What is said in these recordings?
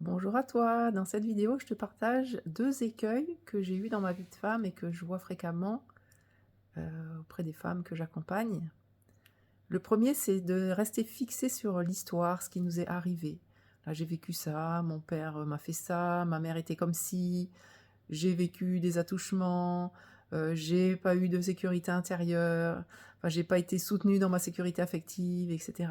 Bonjour à toi, dans cette vidéo je te partage deux écueils que j'ai eus dans ma vie de femme et que je vois fréquemment auprès des femmes que j'accompagne. Le premier, c'est de rester fixé sur l'histoire, ce qui nous est arrivé. Là j'ai vécu ça, mon père m'a fait ça, ma mère était comme si, j'ai vécu des attouchements, j'ai pas eu de sécurité intérieure, enfin j'ai pas été soutenue dans ma sécurité affective, etc.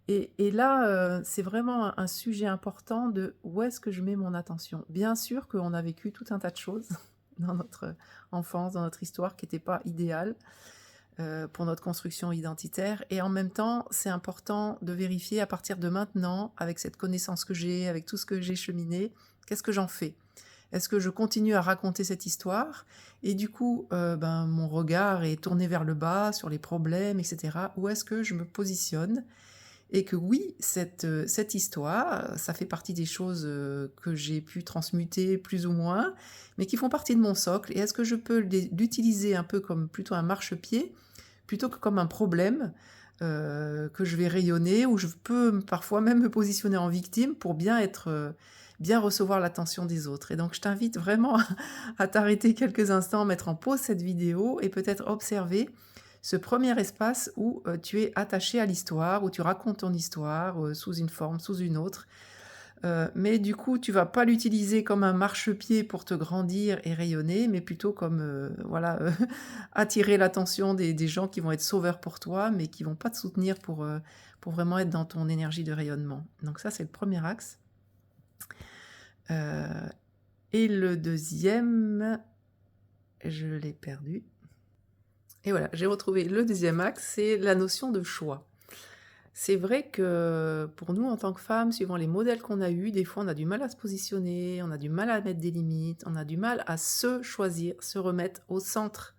Et là, c'est vraiment un sujet important de où est-ce que je mets mon attention? Bien sûr qu'on a vécu tout un tas de choses dans notre enfance, dans notre histoire qui étaient pas idéales, pour notre construction identitaire et en même temps, c'est important de vérifier à partir de maintenant, avec cette connaissance que j'ai, avec tout ce que j'ai cheminé, qu'est-ce que j'en fais? Est-ce que je continue à raconter cette histoire? Et du coup, ben, mon regard est tourné vers le bas, sur les problèmes et cetera. Ou est-ce que je me positionne et que oui, cette histoire, ça fait partie des choses, que j'ai pu transmuter plus ou moins, mais qui font partie de mon socle et est-ce que je peux l'utiliser un peu comme plutôt un marchepied, plutôt que comme un problème, que je vais rayonner ou je peux parfois même me positionner en victime pour bien être, bien recevoir l'attention des autres et donc je t'invite vraiment à t'arrêter quelques instants, mettre en pause cette vidéo et peut-être observer ce premier espace où, tu es attaché à l'histoire, où tu racontes ton histoire, sous une forme, sous une autre. Mais du coup, tu vas pas l'utiliser comme un marchepied pour te grandir et rayonner, mais plutôt comme, voilà, attirer l'attention des gens qui vont être sauveurs pour toi, mais qui vont pas te soutenir pour vraiment être dans ton énergie de rayonnement. Donc ça, c'est le premier axe. Heu et le deuxième, je l'ai perdu et voilà, j'ai retrouvé le deuxième axe, c'est la notion de choix. C'est vrai que pour nous, en tant que femmes, suivant les modèles qu'on a eus, des fois, on a du mal à se positionner, on a du mal à mettre des limites, on a du mal à se choisir, se remettre au centre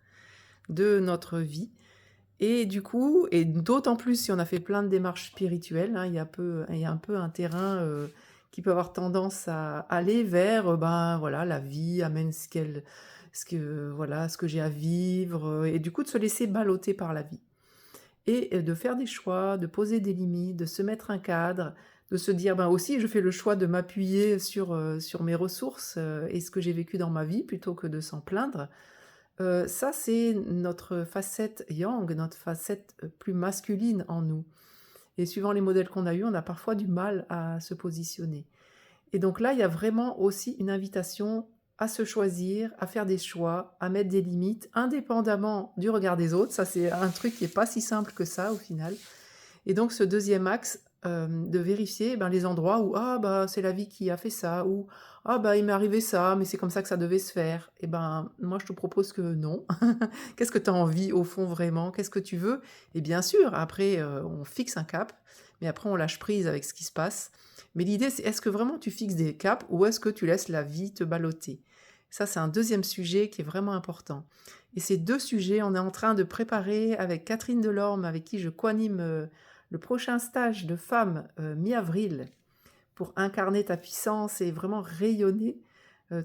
de notre vie. Et du coup, et d'autant plus si on a fait plein de démarches spirituelles, hein, il y a un peu un terrain qui peut avoir tendance à aller vers, ben voilà, la vie amène ce que voilà, ce que j'ai à vivre, et du coup de se laisser balloter par la vie. Et de faire des choix, de poser des limites, de se mettre un cadre, de se dire: «Ben, aussi, je fais le choix de m'appuyer sur mes ressources, et ce que j'ai vécu dans ma vie plutôt que de s'en plaindre». Ça, c'est notre facette yang, notre facette, plus masculine en nous et suivant les modèles qu'on a eus, on a parfois du mal à se positionner et donc là, il y a vraiment aussi une invitation à se choisir, à faire des choix, à mettre des limites indépendamment du regard des autres. Ça, c'est un truc qui est pas si simple que ça, au final et donc ce deuxième axe, de vérifier, ben, les endroits où: «Ah bah, c'est la vie qui a fait ça» ou «Ah bah, il m'est arrivé ça, mais c'est comme ça que ça devait se faire» et ben, moi je te propose que non. Qu'est-ce que tu as envie au fond vraiment? Qu'est-ce que tu veux? Et bien sûr, après, on fixe un cap, mais après on lâche prise avec ce qui se passe. Mais l'idée c'est est-ce que vraiment tu fixes des caps ou est-ce que tu laisses la vie te balloter? Ça, c'est un deuxième sujet qui est vraiment important et ces 2 sujets, on est en train de préparer avec Catherine Delorme, avec qui je coanime, le prochain stage de femmes, mi-avril, pour incarner ta puissance et vraiment rayonner,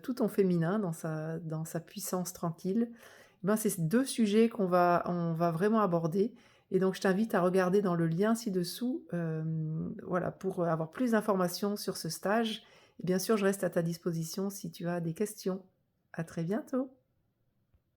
tout ton féminin dans sa puissance tranquille. Eh ben, c'est ces 2 sujets on va vraiment aborder et donc je t'invite à regarder dans le lien ci-dessous, voilà, pour, avoir plus d'informations sur ce stage et bien sûr, je reste à ta disposition si tu as des questions. À très bientôt.